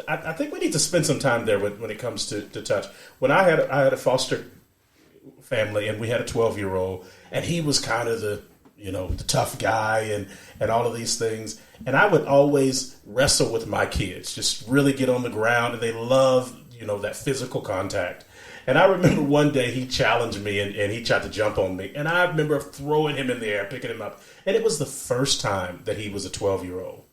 I think we need to spend some time there when it comes to touch. When I had a foster family, and we had a 12-year-old, and he was kind of the tough guy and all of these things. And I would always wrestle with my kids, just really get on the ground, and they love, that physical contact. And I remember one day he challenged me and he tried to jump on me. And I remember throwing him in the air, picking him up. And it was the first time that he was a 12-year-old.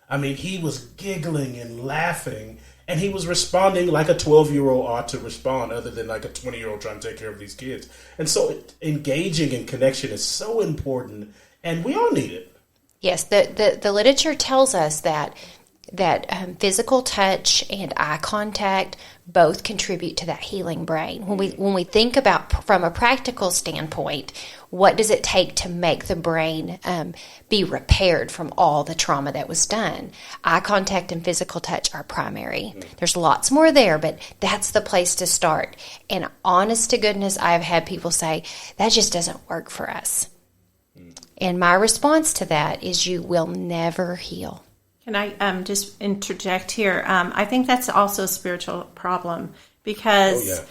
I mean, he was giggling and laughing, and he was responding like a 12-year-old ought to respond, other than like a 20-year-old trying to take care of these kids. And so engaging in connection is so important, and we all need it. Yes, the literature tells us that physical touch and eye contact both contribute to that healing brain. When we think about from a practical standpoint, what does it take to make the brain be repaired from all the trauma that was done? Eye contact and physical touch are primary. There's lots more there, but that's the place to start. And honest to goodness, I've had people say, that just doesn't work for us. And my response to that is, you will never heal. Can I just interject here? I think that's also a spiritual problem, because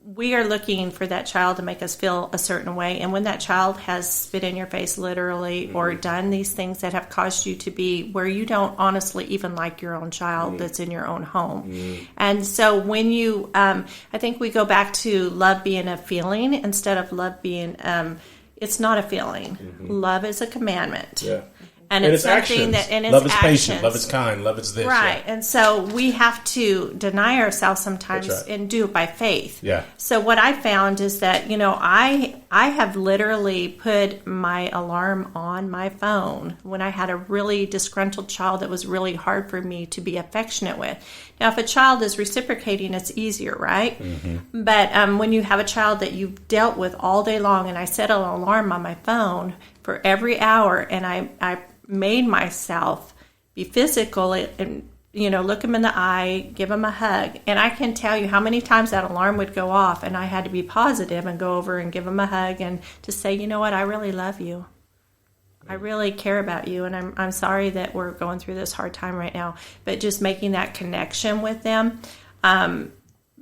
we are looking for that child to make us feel a certain way. And when that child has spit in your face, literally, or done these things that have caused you to be where you don't honestly even like your own child that's in your own home. And so when you, I think we go back to love being a feeling instead of love being, it's not a feeling. Love is a commandment. Yeah. And it's something actions. It's love is actions. patient, love is kind, love is this. Right. Yeah. And so we have to deny ourselves sometimes and do it by faith. Yeah. So what I found is that, I have literally put my alarm on my phone when I had a really disgruntled child that was really hard for me to be affectionate with. Now, if a child is reciprocating, it's easier, right? But when you have a child that you've dealt with all day long, and I set an alarm on my phone for every hour, and I made myself be physical and, look him in the eye, give him a hug. And I can tell you how many times that alarm would go off, and I had to be positive and go over and give him a hug and to say, you know what, I really love you. I really care about you, and I'm sorry that we're going through this hard time right now. But just making that connection with them,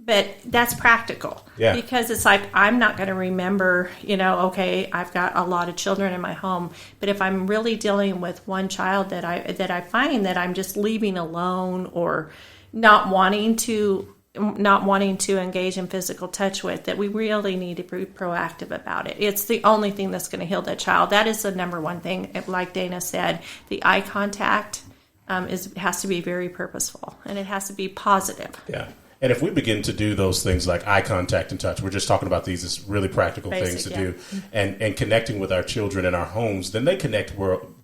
but that's practical. Yeah. Because it's like, I'm not going to remember, okay, I've got a lot of children in my home, but if I'm really dealing with one child that I find that I'm just leaving alone, or not wanting to engage in physical touch with, that we really need to be proactive about it. It's the only thing that's going to heal that child. That is the number one thing. Like Dana said, the eye contact has to be very purposeful, and it has to be positive. Yeah. And if we begin to do those things like eye contact and touch, we're just talking about these as really practical things to do, and connecting with our children in our homes, then they connect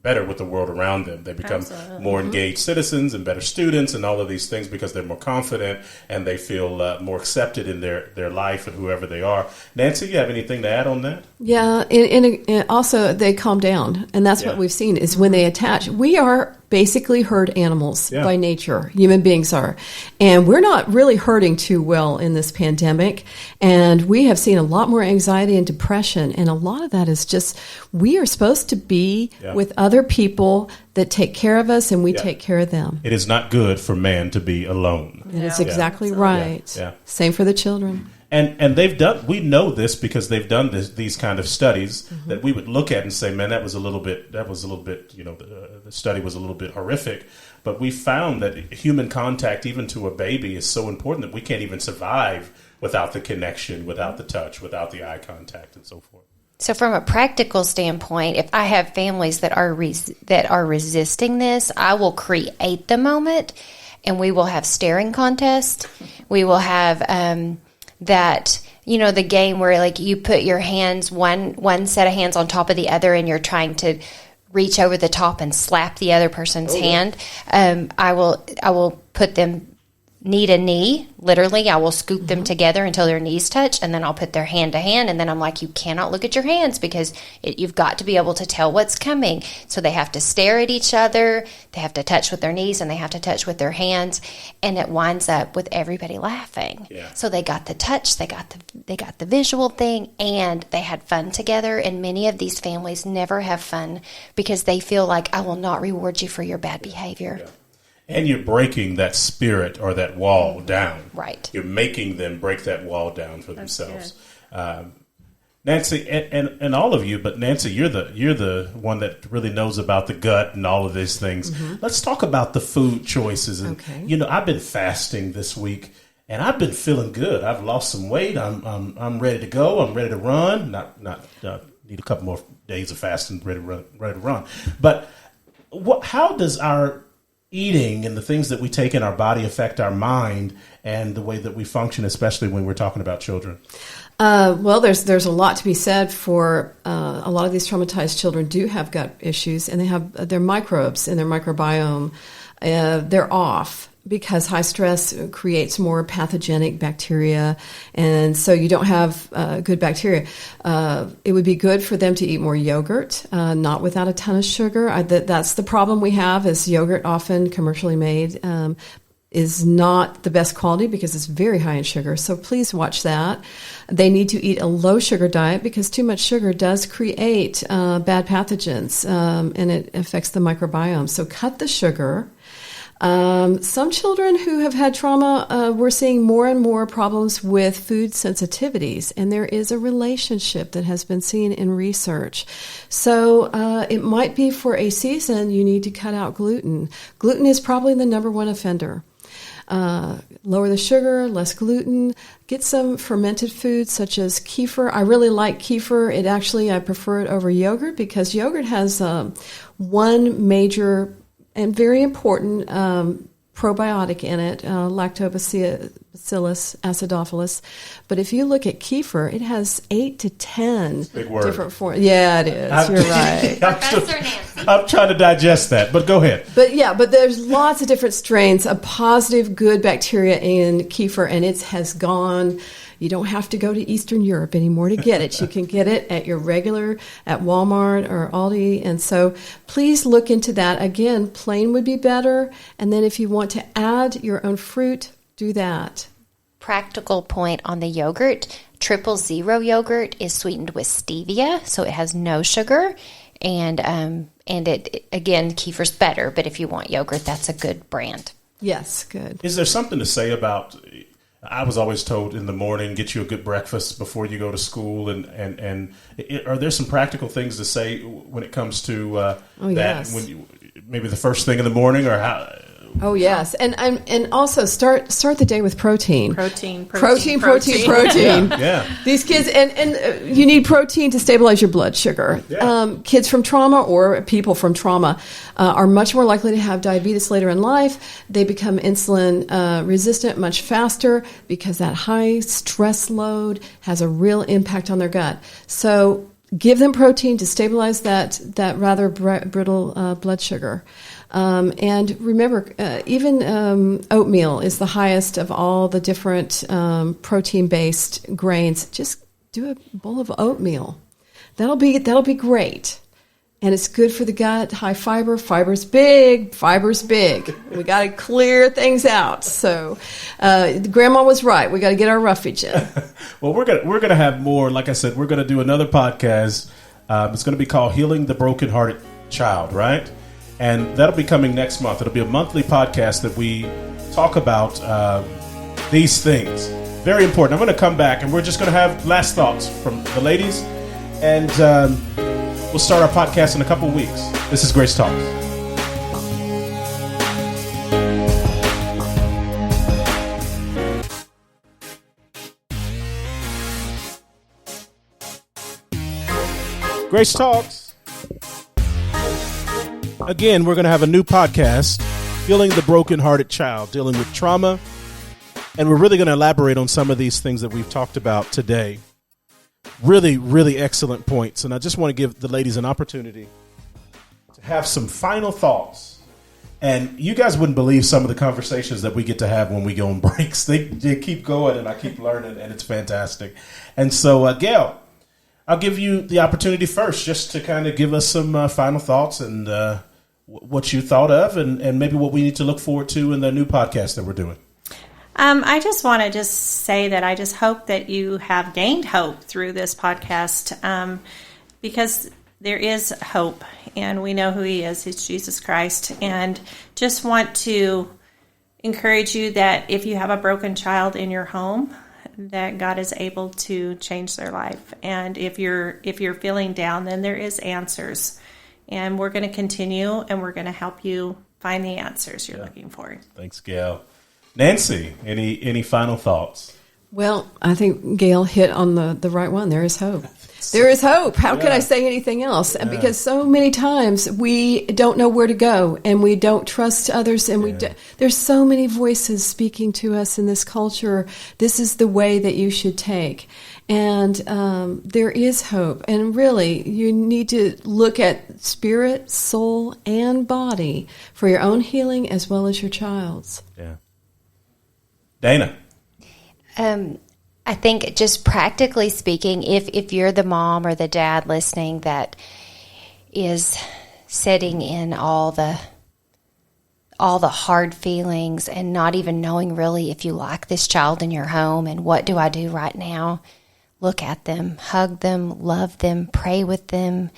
better with the world around them. They become more engaged citizens and better students and all of these things, because they're more confident and they feel more accepted in their life and whoever they are. Nancy, you have anything to add on that? Yeah, and also they calm down, and that's what we've seen is when they attach. We are basically herd animals by nature. Human beings are. And we're not really hurting too well in this pandemic. And we have seen a lot more anxiety and depression. And a lot of that is just, we are supposed to be with other people that take care of us, and we take care of them. It is not good for man to be alone. That is exactly right. Yeah. Same for the children. And we know this because they've done these kind of studies that we would look at and say, man, that was a little bit, the study was a little bit horrific. But we found that human contact, even to a baby, is so important that we can't even survive without the connection, without the touch, without the eye contact, and so forth. So from a practical standpoint, if I have families that are resisting this, I will create the moment, and we will have staring contests. We will have that, the game where like you put your hands, one set of hands on top of the other, and you're trying to reach over the top and slap the other person's hand. I will put them knee to knee. Literally, I will scoop them together until their knees touch, and then I'll put their hand to hand, and then I'm like, you cannot look at your hands because you've got to be able to tell what's coming. So they have to stare at each other, they have to touch with their knees, and they have to touch with their hands, and it winds up with everybody laughing. Yeah. So they got the touch, they got the visual thing, and they had fun together. And many of these families never have fun because they feel like, I will not reward you for your bad behavior. Yeah. And you're breaking that spirit or that wall down. Right. You're making them break that wall down for themselves. Nancy, and all of you, but Nancy, you're the one that really knows about the gut and all of these things. Let's talk about the food choices. And I've been fasting this week, and I've been feeling good. I've lost some weight. I'm ready to go. I'm ready to run. Not need a couple more days of fasting, ready to run. But how does our eating and the things that we take in our body affect our mind and the way that we function, especially when we're talking about children? Well, there's a lot to be said for a lot of these traumatized children do have gut issues, and they have their microbes in their microbiome. They're off because high stress creates more pathogenic bacteria, and so you don't have good bacteria. It would be good for them to eat more yogurt, not without a ton of sugar. That's the problem we have is yogurt, often commercially made, is not the best quality because it's very high in sugar. So please watch that. They need to eat a low sugar diet because too much sugar does create bad pathogens, and it affects the microbiome. So cut the sugar. Some children who have had trauma, we're seeing more and more problems with food sensitivities, and there is a relationship that has been seen in research. So it might be for a season you need to cut out gluten. Gluten is probably the number one offender. Lower the sugar, less gluten. Get some fermented foods such as kefir. I really like kefir. I prefer it over yogurt because yogurt has one major and very important probiotic in it, Lactobacillus acidophilus. But if you look at kefir, it has 8 to 10 different forms. Yeah, it is. You're right. I'm trying to digest that, but go ahead. But there's lots of different strains of positive, good bacteria in kefir, and it has gone. You don't have to go to Eastern Europe anymore to get it. You can get it at your regular, at Walmart or Aldi. And so please look into that. Again, plain would be better. And then if you want to add your own fruit, do that. Practical point on the yogurt. 000 yogurt is sweetened with stevia, so it has no sugar. And it, again, kefir's better. But if you want yogurt, that's a good brand. Yes, good. Is there something to say about... I was always told in the morning, get you a good breakfast before you go to school. And are there some practical things to say when it comes to that? Yes. When maybe the first thing in the morning or how? Oh, yes. And also start the day with protein. Protein. Yeah. These kids, and you need protein to stabilize your blood sugar. Yeah. Kids from trauma or people from trauma are much more likely to have diabetes later in life. They become insulin resistant much faster because that high stress load has a real impact on their gut. So give them protein to stabilize that rather brittle blood sugar. And remember, even oatmeal is the highest of all the different protein-based grains. Just do a bowl of oatmeal. That'll be great. And it's good for the gut, high fiber. Fiber's big. We got to clear things out. So Grandma was right. We got to get our roughage in. Well, we're gonna have more. Like I said, we're gonna do another podcast. It's gonna be called "Healing the Brokenhearted Child," right? And that'll be coming next month. It'll be a monthly podcast that we talk about these things. Very important. I'm going to come back, and we're just going to have last thoughts from the ladies. And we'll start our podcast in a couple of weeks. This is Grace Talks. Grace Talks. Again, we're going to have a new podcast, Healing the Brokenhearted Child, dealing with trauma. And we're really going to elaborate on some of these things that we've talked about today. Really, really excellent points. And I just want to give the ladies an opportunity to have some final thoughts. And you guys wouldn't believe some of the conversations that we get to have when we go on breaks. They keep going, and I keep learning, and it's fantastic. And so, Gail, I'll give you the opportunity first just to kind of give us some final thoughts and what you thought of and maybe what we need to look forward to in the new podcast that we're doing. I just want to say that I just hope that you have gained hope through this podcast because there is hope, and we know who he is. He's Jesus Christ. And just want to encourage you that if you have a broken child in your home, that God is able to change their life. And if you're feeling down, then there is answers. And we're going to continue, and we're going to help you find the answers you're looking for. Thanks, Gail. Nancy, any final thoughts? Well, I think Gail hit on the right one. There is hope. There is hope. How could I say anything else? Yeah. Because so many times we don't know where to go, and we don't trust others, and there's so many voices speaking to us in this culture. This is the way that you should take. And there is hope. And really, you need to look at spirit, soul, and body for your own healing as well as your child's. Yeah. Dana. I think just practically speaking, if you're the mom or the dad listening that is sitting in all the hard feelings and not even knowing really if you like this child in your home and what do I do right now, look at them, hug them, love them, pray with them,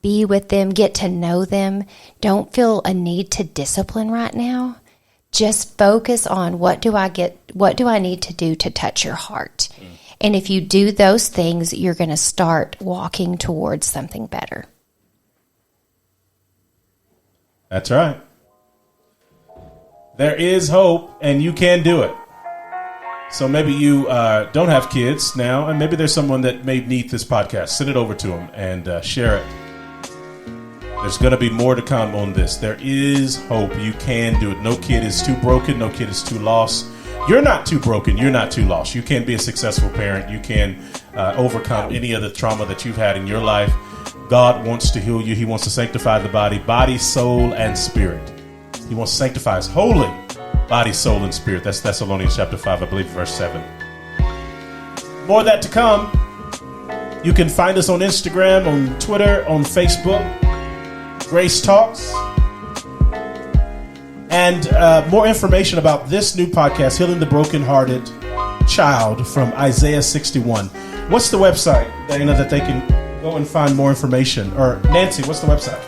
be with them, get to know them. Don't feel a need to discipline right now. Just focus on what do I need to do to touch your heart. And if you do those things, you're going to start walking towards something better. That's right. There is hope, and you can do it. So maybe you don't have kids now, and maybe there's someone that may need this podcast. Send it over to them and share it. There's going to be more to come on this. There is hope. You can do it. No kid is too broken. No kid is too lost. You're not too broken. You're not too lost. You can be a successful parent. You can overcome any of the trauma that you've had in your life. God wants to heal you. He wants to sanctify the body, soul, and spirit. He wants to sanctify us wholly, body, soul, and spirit. That's Thessalonians chapter 5, I believe, verse 7. More of that to come. You can find us on Instagram, on Twitter, on Facebook. Grace Talks, and more information about this new podcast, Healing the Brokenhearted Child, from Isaiah 61. What's the website, Dana, that they can go and find more information? Or Nancy, what's the website?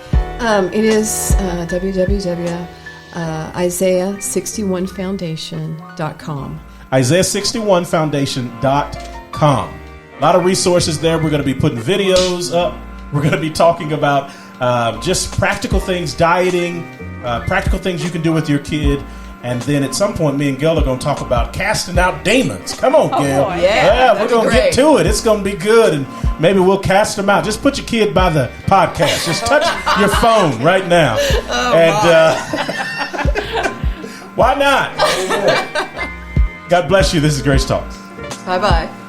It is www.isaiah61foundation.com. Isaiah61foundation.com. A lot of resources there. We're going to be putting videos up. We're going to be talking about just practical things, dieting, practical things you can do with your kid. And then at some point, me and Gail are going to talk about casting out demons. Come on, Gail. We're going to get to it. It's going to be good. And maybe we'll cast them out. Just put your kid by the podcast. Just touch your phone right now. Why not? God bless you. This is Grace Talks. Bye-bye.